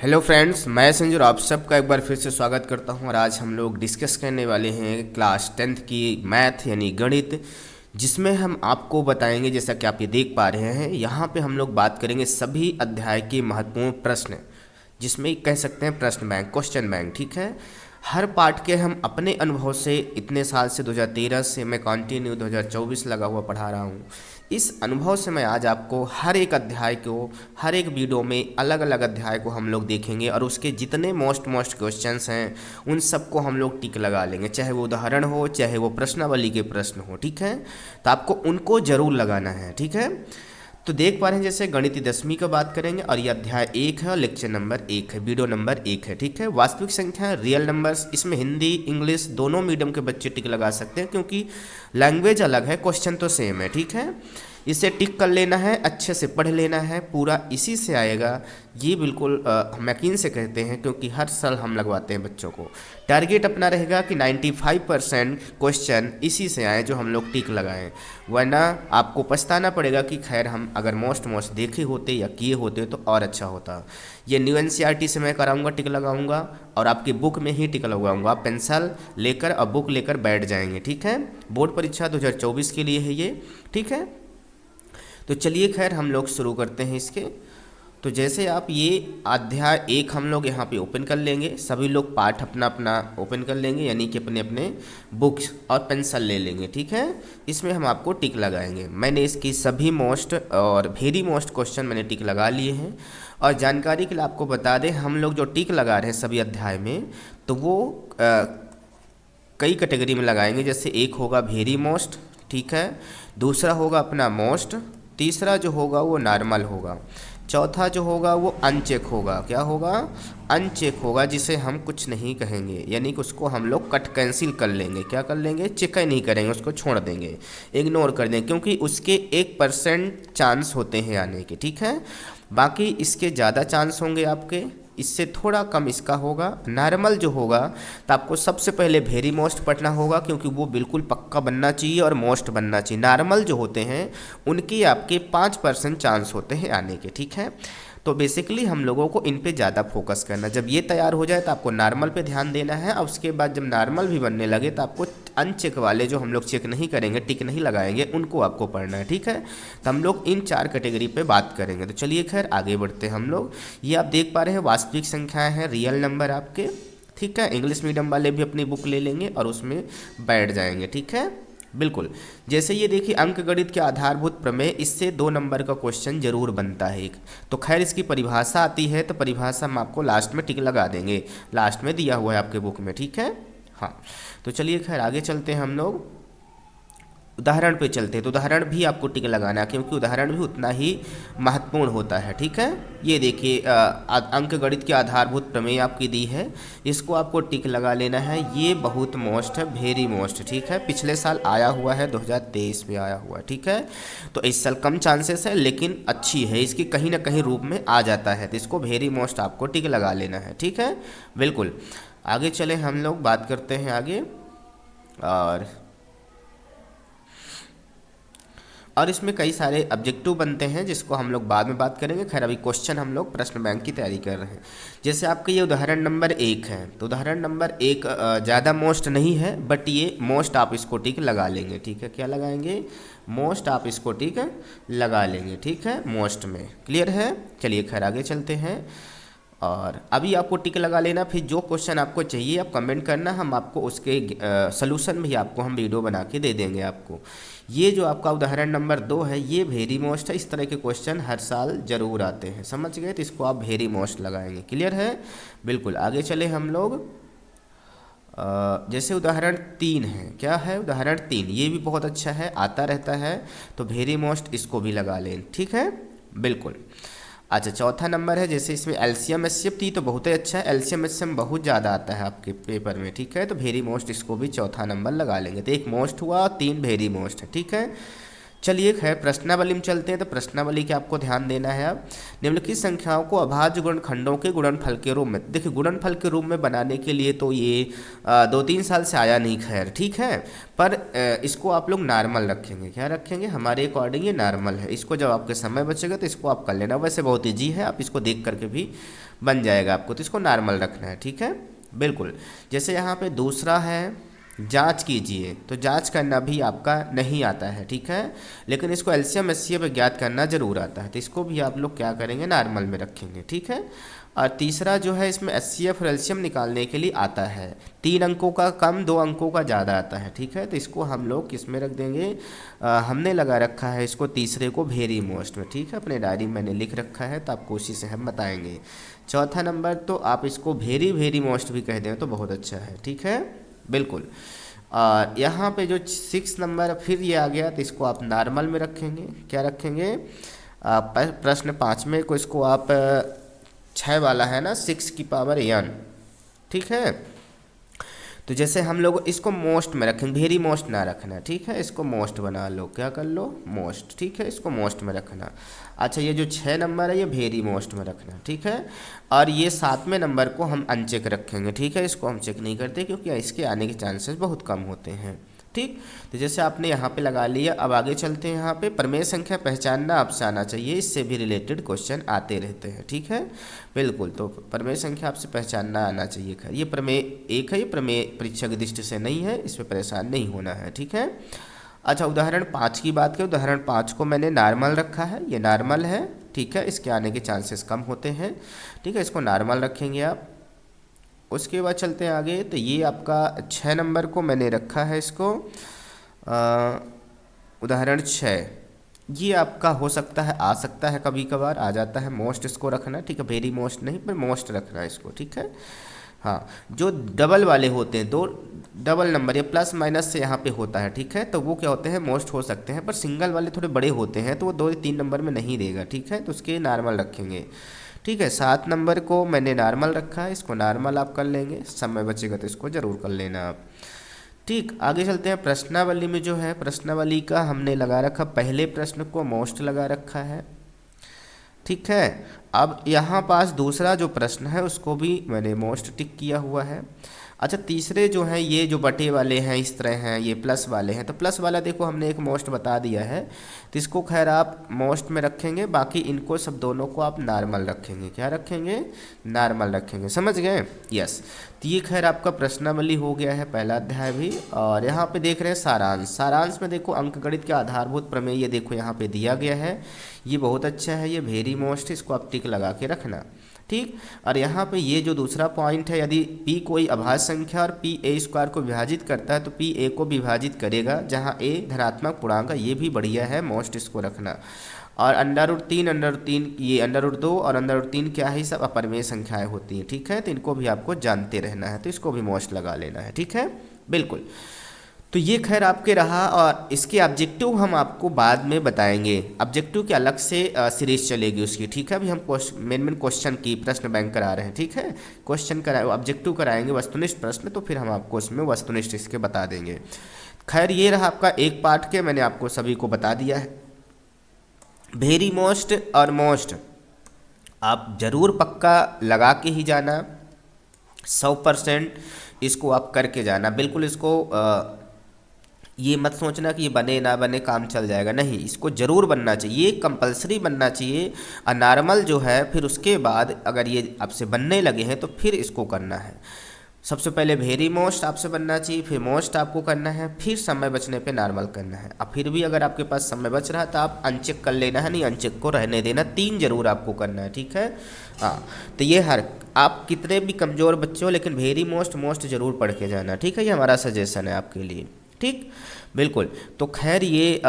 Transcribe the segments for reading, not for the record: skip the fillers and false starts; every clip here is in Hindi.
हेलो फ्रेंड्स, मैं संजू आप सबका एक बार फिर से स्वागत करता हूं। और आज हम लोग डिस्कस करने वाले हैं क्लास 10th की मैथ यानी गणित, जिसमें हम आपको बताएंगे, जैसा कि आप ये देख पा रहे हैं यहाँ पे हम लोग बात करेंगे सभी अध्याय के महत्वपूर्ण प्रश्न, जिसमें कह सकते हैं प्रश्न बैंक, क्वेश्चन बैंक। ठीक है, हर पार्ट के हम अपने अनुभव से इतने साल से 2013 से मैं कंटिन्यू 2024 लगा हुआ पढ़ा रहा हूँ। इस अनुभव से मैं आज आपको हर एक अध्याय को, हर एक वीडियो में अलग अलग अध्याय को हम लोग देखेंगे और उसके जितने मोस्ट क्वेश्चंस हैं उन सबको हम लोग टिक लगा लेंगे, चाहे वो उदाहरण हो चाहे वो प्रश्नावली के प्रश्न हो। ठीक है, तो आपको उनको जरूर लगाना है। ठीक है, तो देख पा रहे हैं जैसे गणित 10वीं का बात करेंगे और ये अध्याय 1 है, लेक्चर नंबर 1 है, वीडियो नंबर 1 है। ठीक है, वास्तविक संख्या रियल नंबर्स, इसमें हिंदी इंग्लिश दोनों मीडियम के बच्चे टिक लगा सकते हैं क्योंकि लैंग्वेज अलग है, क्वेश्चन तो सेम है। ठीक है, इसे टिक कर लेना है, अच्छे से पढ़ लेना है, पूरा इसी से आएगा। ये बिल्कुल हम यकीन से कहते हैं क्योंकि हर साल हम लगवाते हैं बच्चों को। टारगेट अपना रहेगा कि 95% क्वेश्चन इसी से आए जो हम लोग टिक लगाएं, वरना आपको पछताना पड़ेगा कि खैर हम अगर मोस्ट देखे होते या किए होते तो और अच्छा होता। ये न्यू एनसीईआरटी से मैं कराऊंगा, टिक लगाऊंगा और आपकी बुक में ही टिक लगाऊंगा। आप पेंसिल लेकर और बुक लेकर बैठ जाएंगे। ठीक है, बोर्ड परीक्षा 2024 के लिए है ये। ठीक है, तो चलिए खैर हम लोग शुरू करते हैं इसके। तो जैसे आप ये अध्याय 1 हम लोग यहाँ पे ओपन कर लेंगे, सभी लोग पार्ट अपना अपना ओपन कर लेंगे, यानी कि अपने अपने बुक्स और पेंसिल ले लेंगे। ठीक है, इसमें हम आपको टिक लगाएंगे। मैंने इसकी सभी मोस्ट और वेरी मोस्ट क्वेश्चन मैंने टिक लगा लिए हैं। और जानकारी के लिए आपको बता दें, हम लोग जो टिक लगा रहे हैं सभी अध्याय में, तो वो कई कैटेगरी में लगाएंगे। जैसे एक होगा वेरी मोस्ट, ठीक है, दूसरा होगा अपना मोस्ट, तीसरा जो होगा वो नॉर्मल होगा, चौथा जो होगा वो अनचेक होगा। क्या होगा? अनचेक होगा, जिसे हम कुछ नहीं कहेंगे, यानी कि उसको हम लोग कट कैंसिल कर लेंगे। क्या कर लेंगे? चेक ही नहीं करेंगे, उसको छोड़ देंगे, इग्नोर कर देंगे, क्योंकि उसके 1% चांस होते हैं आने के। ठीक है, बाकी इसके ज़्यादा चांस होंगे आपके, इससे थोड़ा कम इसका होगा। नॉर्मल जो होगा तो आपको सबसे पहले वेरी मोस्ट पढ़ना होगा, क्योंकि वो बिल्कुल पक्का बनना चाहिए और मोस्ट बनना चाहिए। नॉर्मल जो होते हैं उनकी आपके 5% चांस होते हैं आने के। ठीक है, तो बेसिकली हम लोगों को इन पे ज़्यादा फोकस करना। जब ये तैयार हो जाए तो आपको नॉर्मल पे ध्यान देना है, और उसके बाद जब नॉर्मल भी बनने लगे तो आपको अनचेक वाले जो हम लोग चेक नहीं करेंगे, टिक नहीं लगाएंगे, उनको आपको पढ़ना है। ठीक है, तो हम लोग इन 4 कैटेगरी पे बात करेंगे। तो चलिए खैर आगे बढ़ते हैं हम लोग। ये आप देख पा रहे हैं वास्तविक संख्याएँ हैं, रियल नंबर आपके। ठीक है, इंग्लिश मीडियम वाले भी अपनी बुक ले लेंगे और उसमें बैठ जाएंगे। ठीक है, बिल्कुल। जैसे ये देखिए अंकगणित के आधारभूत प्रमेय, इससे 2 नंबर का क्वेश्चन जरूर बनता है एक। तो खैर इसकी परिभाषा आती है, तो परिभाषा हम आपको लास्ट में टिक लगा देंगे, लास्ट में दिया हुआ है आपके बुक में। ठीक है, हाँ, तो चलिए खैर आगे चलते हैं हम लोग, उदाहरण पे चलते हैं। तो उदाहरण भी आपको टिक लगाना है, क्योंकि उदाहरण भी उतना ही महत्वपूर्ण होता है। ठीक है, ये देखिए अंकगणित की आधारभूत प्रमेय आपकी दी है, इसको आपको टिक लगा लेना है। ये बहुत मोस्ट है, वेरी मोस्ट। ठीक है, पिछले साल आया हुआ है, 2023 में आया हुआ है। ठीक है, तो इस साल कम चांसेस है, लेकिन अच्छी है, इसकी कहीं ना कहीं रूप में आ जाता है, तो इसको वेरी मोस्ट आपको टिक लगा लेना है। ठीक है, बिल्कुल। आगे चले हम लोग बात करते हैं आगे, और इसमें कई सारे ऑब्जेक्टिव बनते हैं जिसको हम लोग बाद में बात करेंगे। खैर अभी क्वेश्चन हम लोग प्रश्न बैंक की तैयारी कर रहे हैं। जैसे आपके ये उदाहरण नंबर 1 है, तो उदाहरण नंबर 1 ज़्यादा मोस्ट नहीं है, बट ये मोस्ट आप इसको टिक लगा लेंगे। ठीक है, क्या लगाएंगे? मोस्ट आप इसको टिक लगा लेंगे। ठीक है, मोस्ट में क्लियर है। चलिए खैर आगे चलते हैं, और अभी आपको टिक लगा लेना। फिर जो क्वेश्चन आपको चाहिए आप कमेंट करना, हम आपको उसके सलूशन भी आपको हम वीडियो बना के दे देंगे आपको। ये जो आपका उदाहरण नंबर 2 है, ये वेरी मोस्ट है। इस तरह के क्वेश्चन हर साल जरूर आते हैं, समझ गए? तो इसको आप वेरी मोस्ट लगाएंगे। क्लियर है, बिल्कुल। आगे चले हम लोग, जैसे उदाहरण 3 है, क्या है? उदाहरण 3, ये भी बहुत अच्छा है, आता रहता है, तो वेरी मोस्ट इसको भी लगा लें। ठीक है, बिल्कुल। अच्छा, चौथा नंबर है, जैसे इसमें एलसीएम एचसीएफ थी तो बहुत ही अच्छा है, एलसीएम एचसीएम बहुत ज़्यादा आता है आपके पेपर में। ठीक है, तो वेरी मोस्ट इसको भी चौथा नंबर लगा लेंगे। तो 1 मोस्ट हुआ, 3 वेरी मोस्ट है। ठीक है, चलिए खैर प्रश्नावली में चलते हैं। तो प्रश्नावली के आपको ध्यान देना है। अब निम्नलिखित संख्याओं को अभाज्य गुणनखंडों के गुणनफल के रूप में, देखिए गुणनफल के रूप में बनाने के लिए तो ये 2-3 साल से आया नहीं खैर, ठीक है, पर इसको आप लोग नॉर्मल रखेंगे। क्या रखेंगे? हमारे अकॉर्डिंग ये नॉर्मल है। इसको जब आपके समय बचेगा तो इसको आप कर लेना, वैसे बहुत ईजी है, आप इसको देख करके भी बन जाएगा आपको, तो इसको नॉर्मल रखना है, ठीक है, बिल्कुल। जैसे यहाँ पे दूसरा है जांच कीजिए, तो जांच करना भी आपका नहीं आता है, ठीक है, लेकिन इसको एलसीएम एचसीएफ ज्ञात करना जरूर आता है, तो इसको भी आप लोग क्या करेंगे? नॉर्मल में रखेंगे, ठीक है। और तीसरा जो है इसमें एचसीएफ और एलसीएम निकालने के लिए आता है, 3 अंकों का कम 2 अंकों का ज़्यादा आता है, ठीक है, तो इसको हम लोग किस में रख देंगे? हमने लगा रखा है इसको तीसरे को वेरी मोस्ट में, ठीक है, अपने डायरी में मैंने लिख रखा है, तो आपको उसी से हम बताएंगे। चौथा नंबर तो आप इसको वेरी मोस्ट भी कह दें तो बहुत अच्छा है, ठीक है, बिल्कुल। और यहाँ पे जो 6 नंबर फिर ये आ गया, तो इसको आप नॉर्मल में रखेंगे। क्या रखेंगे? प्रश्न 5 में को इसको आप 6 वाला है ना, 6 की पावर n, ठीक है, तो जैसे हम लोग इसको मोस्ट में रखेंगे, वेरी मोस्ट ना रखना, ठीक है, इसको मोस्ट बना लो, क्या कर लो? मोस्ट, ठीक है, इसको मोस्ट में रखना। अच्छा, ये जो 6 नंबर है ये वेरी मोस्ट में रखना, ठीक है, और ये 7वें नंबर को हम अनचेक रखेंगे, ठीक है, इसको हम चेक नहीं करते क्योंकि इसके आने के चांसेस बहुत कम होते हैं, ठीक। तो जैसे आपने यहाँ पे लगा लिया, अब आगे चलते हैं। यहाँ पे प्रमेय संख्या पहचानना आपसे आना चाहिए, इससे भी रिलेटेड क्वेश्चन आते रहते हैं, ठीक है, बिल्कुल। तो प्रमेय संख्या आपसे पहचानना आना चाहिए। खैर ये प्रमेय 1 है, ये प्रमेय परीक्षा की दृष्टि से नहीं है, इसमें परेशान नहीं होना है, ठीक है। अच्छा, उदाहरण 5 की बात करें, उदाहरण 5 को मैंने नॉर्मल रखा है, ये नॉर्मल है, ठीक है, इसके आने के चांसेस कम होते हैं, ठीक है, इसको नॉर्मल रखेंगे आप। उसके बाद चलते हैं आगे, तो ये आपका 6 नंबर को मैंने रखा है इसको उदाहरण 6, ये आपका हो सकता है, आ सकता है, कभी कभार आ जाता है, मोस्ट इसको रखना, ठीक है, वेरी मोस्ट नहीं पर मोस्ट रखना है इसको, ठीक है। हाँ, जो डबल वाले होते हैं, 2 डबल नंबर या प्लस माइनस से यहाँ पे होता है, ठीक है, तो वो क्या होते हैं? मोस्ट हो सकते हैं, पर सिंगल वाले थोड़े बड़े होते हैं तो वो 2-3 नंबर में नहीं देगा, ठीक है, तो उसके नॉर्मल रखेंगे, ठीक है। 7 नंबर को मैंने नॉर्मल रखा है, इसको नॉर्मल आप कर लेंगे, समय बचेगा तो इसको ज़रूर कर लेना आप, ठीक। आगे चलते हैं। प्रश्नावली में जो है, प्रश्नावली का हमने लगा रखा, पहले प्रश्न को मोस्ट लगा रखा है, ठीक है। अब यहाँ पास दूसरा जो प्रश्न है उसको भी मैंने मोस्ट टिक किया हुआ है। अच्छा, तीसरे जो हैं ये जो बटे वाले हैं इस तरह हैं, ये प्लस वाले हैं, तो प्लस वाला देखो हमने एक मोस्ट बता दिया है, तो इसको खैर आप मोस्ट में रखेंगे, बाकी इनको सब दोनों को आप नॉर्मल रखेंगे। क्या रखेंगे? नॉर्मल रखेंगे, समझ गए? यस। तो ये खैर आपका प्रश्नावली हो गया है, पहला अध्याय भी। और यहाँ पे देख रहे हैं सारांश। सारांश में देखो अंकगणित के आधारभूत प्रमेय, ये देखो यहाँ पे दिया गया है, ये बहुत अच्छा है, ये वेरी मोस्ट, इसको आप टिक लगा के रखना, ठीक। और यहाँ पे ये जो दूसरा पॉइंट है, यदि p कोई अभाज्य संख्या और p a स्क्वायर को विभाजित करता है तो p a को विभाजित करेगा, जहाँ a धनात्मक पूर्णांक है, ये भी बढ़िया है, मोस्ट इसको रखना। और अंडर रूट तीन ये अंडर रूट 2 और अंडर रूट 3 क्या है? सब अपरिमेय संख्याएं होती हैं, ठीक है, तो इनको भी आपको जानते रहना है, तो इसको भी मोस्ट लगा लेना है, ठीक है, बिल्कुल। तो ये खैर आपके रहा, और इसके ऑब्जेक्टिव हम आपको बाद में बताएंगे, ऑब्जेक्टिव के अलग से सीरीज चलेगी उसकी, ठीक है। अभी हम मेन क्वेश्चन की प्रश्न बैंक करा रहे हैं, ठीक है, क्वेश्चन कराए ऑब्जेक्टिव कराएंगे वस्तुनिष्ठ प्रश्न, तो फिर हम आपको उसमें वस्तुनिष्ठ इसके बता देंगे। खैर ये रहा आपका एक पार्ट के, मैंने आपको सभी को बता दिया है। वेरी मोस्ट और मोस्ट आप जरूर पक्का लगा के ही जाना, 100% इसको आप करके जाना, बिल्कुल। इसको ये मत सोचना कि ये बने ना बने काम चल जाएगा, नहीं, इसको ज़रूर बनना चाहिए, ये कंपलसरी बनना चाहिए। और नॉर्मल जो है फिर उसके बाद अगर ये आपसे बनने लगे हैं तो फिर इसको करना है। सबसे पहले वेरी मोस्ट आपसे बनना चाहिए, फिर मोस्ट आपको करना है, फिर समय बचने पे नॉर्मल करना है। अब फिर भी अगर आपके पास समय बच रहा है तो आप अनचेक कर लेना है, नहीं अनचेक को रहने देना, 3 जरूर आपको करना है, ठीक है। हाँ, तो ये हर आप कितने भी कमज़ोर बच्चे हो लेकिन वेरी मोस्ट जरूर पढ़ के जाना, ठीक है, ये हमारा सजेशन है आपके लिए, ठीक, बिल्कुल। तो खैर ये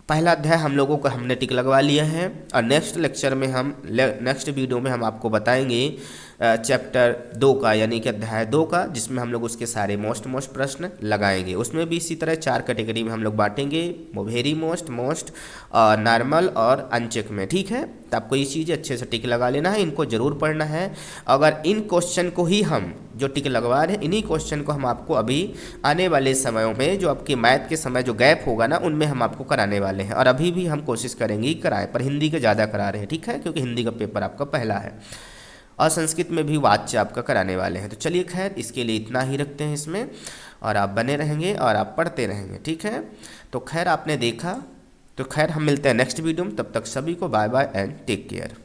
पहला अध्याय हम लोगों को हमने टिक लगवा लिया है, और नेक्स्ट लेक्चर में हम नेक्स्ट वीडियो में हम आपको बताएंगे चैप्टर 2 का, यानी कि अध्याय 2 का, जिसमें हम लोग उसके सारे मोस्ट प्रश्न लगाएंगे। उसमें भी इसी तरह 4 कैटेगरी में हम लोग बांटेंगे, वेरी मोस्ट, नॉर्मल और अनचेक में, ठीक है। तो आपको ये चीज़ें अच्छे से टिक लगा लेना है, इनको ज़रूर पढ़ना है। अगर इन क्वेश्चन को ही हम जो टिक लगवा रहे हैं, इन्हीं क्वेश्चन को हम आपको अभी आने वाले समयों में, जो आपके मैथ के समय जो गैप होगा ना, उनमें हम आपको कराने वाले हैं। और अभी भी हम कोशिश करेंगे कि कराएं, पर हिंदी के ज़्यादा करा रहे हैं, ठीक है, क्योंकि हिंदी का पेपर आपका पहला है। और संस्कृत में भी वाच्य आपका कराने वाले हैं। तो चलिए खैर, इसके लिए इतना ही रखते हैं इसमें, और आप बने रहेंगे और आप पढ़ते रहेंगे, ठीक है। तो खैर आपने देखा, तो खैर हम मिलते हैं नेक्स्ट वीडियो में, तब तक सभी को bye bye and take care.